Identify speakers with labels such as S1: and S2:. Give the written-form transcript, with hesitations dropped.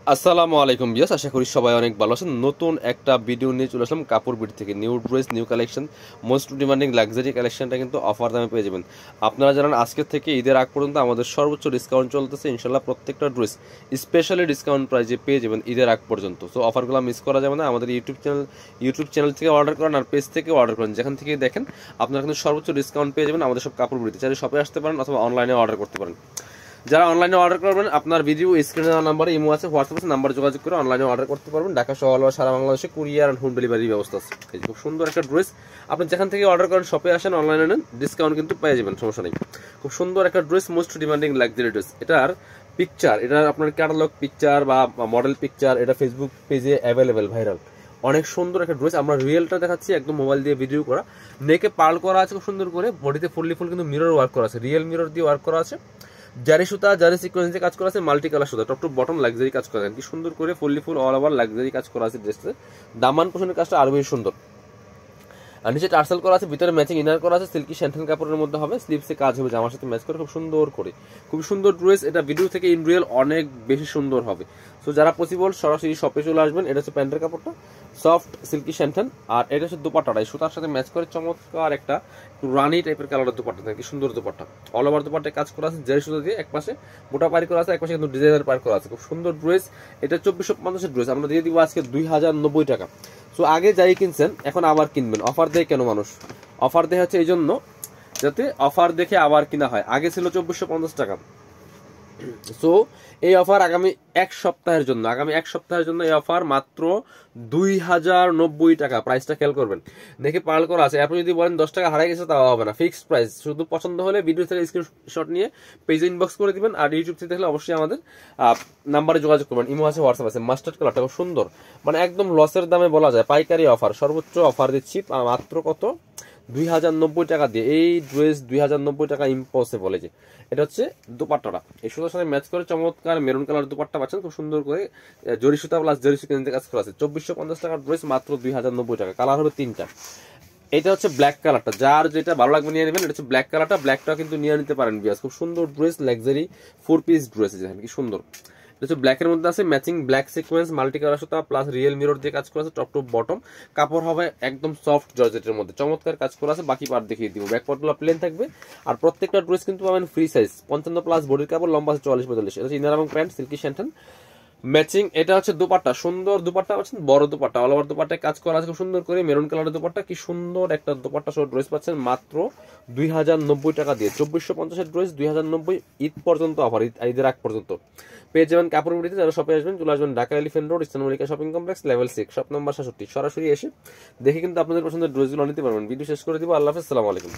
S1: আসসালামু আলাইকুম বিয়াস, আশা করি সবাই অনেক ভালো আছেন। নতুন একটা ভিডিও নিয়ে চলে আসলাম কাপড় বিট থেকে। New dress, new collection, most demanding luxury কালেকশনটা কিন্তু অফার দামে পেয়ে যাবেন। আপনারা জানেন আজকের থেকে ঈদের আগ পর্যন্ত আমাদের সর্বোচ্চ ডিসকাউন্ট চলতেছে। ইনশাল্লাহ প্রত্যেকটা ড্রেস স্পেশালি ডিসকাউন্ট প্রাইজে পেয়ে যাবেন ঈদের আগ পর্যন্ত। সো অফারগুলো মিস করা যাবে না। আমাদের ইউটিউব চ্যানেল থেকে অর্ডার করেন আর পেজ থেকে অর্ডার করেন, যেখান থেকে দেখেন আপনারা কিন্তু সর্বোচ্চ ডিসকাউন্ট পেয়ে যাবেন আমাদের সব কাপড় বিড়িতে। চাইলে শপে আসতে পারেন অথবা অনলাইনে অর্ডার করতে পারেন। যারা অনলাইনে অর্ডার করবেন, আপনার ভিডিও স্ক্রিনে দেওয়া নাম্বারে ইমো আছে, হোয়াটসঅ্যাপ আছে, নাম্বার যোগাযোগ করে অনলাইনে অর্ডার করতে পারবেন। ঢাকা সহ সারা বাংলাদেশে কুরিয়ার অ্যান্ড হোম ডেলিভারি ব্যবস্থা আছে। খুব সুন্দর একটা ড্রেস, আপনি যেখান থেকে অর্ডার করেন, শপে আসেন, অনলাইনে নেন, ডিসকাউন্ট কিন্তু পেয়ে যাবেন, সমস্যা নেই। খুব সুন্দর একটা dress, most demanding luxury dress. এটার পিকচার, এটার আপনার ক্যাটালগ পিকচার বা মডেল পিকচার এটা ফেসবুক পেজে অ্যাভেলেবেল, ভাইরাল। অনেক সুন্দর একটা ড্রেস। আমরা রিয়েলটা দেখাচ্ছি, একদম মোবাইল দিয়ে ভিডিও করা। নেকে পার্ল করা আছে খুব সুন্দর করে, বডিতে ফুললি ফুল কিন্তু মিরর ওয়ার্ক করা আছে, রিয়েল মিরর দিয়ে ওয়ার্ক করা আছে। জারি সুতা, জারি সিকোয়েন্স দিয়ে কাজ করা আছে, মাল্টি কালার সুতা, টপ টু বটম লাক্সারি কাজ করা আছে, কি সুন্দর করে fully full all over luxury কাজ করা আছে ড্রেসে। দামান পোষণের কাজটা আরো বেশি সুন্দর। আর নিচে টার্সেল করা আছে, ভিতরে ম্যাচিং ইনার করা আছে, সিল্কি শ্যান্টেন কাপড়ের মধ্যে হবে, স্লিভসে কাজ হবে জামার সাথে ম্যাচ করে, খুব সুন্দর করে। খুব সুন্দর ড্রেস, এটা ভিডিও থেকে ইন রিয়েল অনেক বেশি সুন্দর হবে। সো যারা পসিবল সরাসরি শপে চলে আসবেন। এটা হচ্ছে প্যান্টের কাপড়টা, সফট সিল্কি শ্যান্টেন। আর এটা হচ্ছে দুপাট্টাটা, এই সুতার সাথে ম্যাচ করে চমৎকার একটা রানি টাইপের কালারের দুপাট্টা, কি সুন্দর দুপাট্টা। অল ওভার দুপাট্টায় কাজ করা আছে, জারি সুতা দিয়ে, এক পাশে মোটা পারি করা আছে, এক পাশে কিন্তু ডিজাইনার পার করা আছে। খুব সুন্দর ড্রেস। এটা 2450 ড্রেস আমরা দিয়ে দিব আজকে 2090 টাকা। সো আগে যাই কিনছেন, এখন আবার কিনবেন। অফার দেয় কেন মানুষ? অফার দেয় হচ্ছে এই জন্য, যাতে অফার দেখে আবার কিনা হয়। আগে ছিল 2450 টাকা। সো এই অফার আগামী এক সপ্তাহের জন্য, এই অফার মাত্র 2090 টাকা। প্রাইসটা খেয়াল করবেন, দেখে পার্ল করা আছে। আপনি যদি বলেন 10 টাকা হারাই গেছে, তাও হবে না, ফিক্সড প্রাইস। শুধু পছন্দ হলে ভিডিও থেকে স্ক্রিনশট নিয়ে পেজে ইনবক্স করে দিবেন। আর ইউটিউব থেকে দেখলে অবশ্যই আমাদের নাম্বারে যোগাযোগ করবেন, ইমো আছে, হোয়াটসঅ্যাপ আছে। মাস্টার্ড কালারটা খুব সুন্দর, মানে একদম লসের দামে বলা যায়, পাইকারি অফার, সর্বোচ্চ অফার দিচ্ছি মাত্র কত, 2090 টাকা দিয়ে। এই ড্রেস 2090 টাকা ইম্পসিবল। এই যে এটা হচ্ছে দুপাট্টাটা, এই সুতার সাথে ম্যাচ করে চমৎকার মেরুন কালার দুপাট্টা পাচ্ছেন, খুব সুন্দর করে জরি সুতা প্লাস জরি সিকোয়েন্সে কাজ করা আছে। 2450 টাকার ড্রেস মাত্র 2090 টাকা। কালার হবে 3টা। এটা হচ্ছে ব্ল্যাক কালারটা, যার যেটা ভালো লাগবে নিয়ে নেবেন। এটা হচ্ছে ব্ল্যাক কালারটা, ব্ল্যাকটা কিন্তু নিয়ে নিতে পারেন বিয়াস। খুব সুন্দর ড্রেস, লাক্সারি 4 পিস ড্রেস, দেখেন কি সুন্দর। এটা ব্ল্যাকের মধ্যে আছে, matching black sequence, multi colour সুতা প্লাস রিয়েল মিরর দিয়ে কাজ করা আছে, টপ টু বটম। কাপড় হবে একদম সফট জর্জেটের মধ্যে, চমৎকার কাজ করা আছে। বাকি পার্ট দেখিয়ে দিব, ব্যাক পার্টগুলো প্লেন থাকবে। আর প্রত্যেকটা ড্রেস কিন্তু পাবেন ফ্রি সাইজ, 55 প্লাস বডির কাপড়, লম্বা আছে 44-45। এটা হচ্ছে ইনার এবং প্যান্ট, সিল্কি শ্যান্টেন ম্যাচিং। এটা হচ্ছে দুপাট্টা, সুন্দর দুপাট্টা পাচ্ছেন, বড় দুপাট্টা, অল ওভার দুপাট্টায় কাজ করা আছে খুব সুন্দর করে, মেরুন কালারের দুপাট্টা। কি সুন্দর একটা দুপাট্টা সহ ড্রেস পাচ্ছেন মাত্র 2090 টাকা দিয়ে। 2450 ড্রেস 2090, ঈদ পর্যন্ত অফার, ঈদের আগ পর্যন্ত পেয়ে যাবেন কাপড় বিড়িতে। যারা শপে আসবেন, চলে আসবেন Dhaka elephant road, eastern Mallika shopping complex, level 6, shop number 67। সরাসরি এসে দেখে কিন্তু আপনাদের পছন্দের ড্রেসগুলো নিতে পারবেন। ভিডিও শেষ করে দিব। আল্লাহ হাফেজ, আসসালামু আলাইকুম।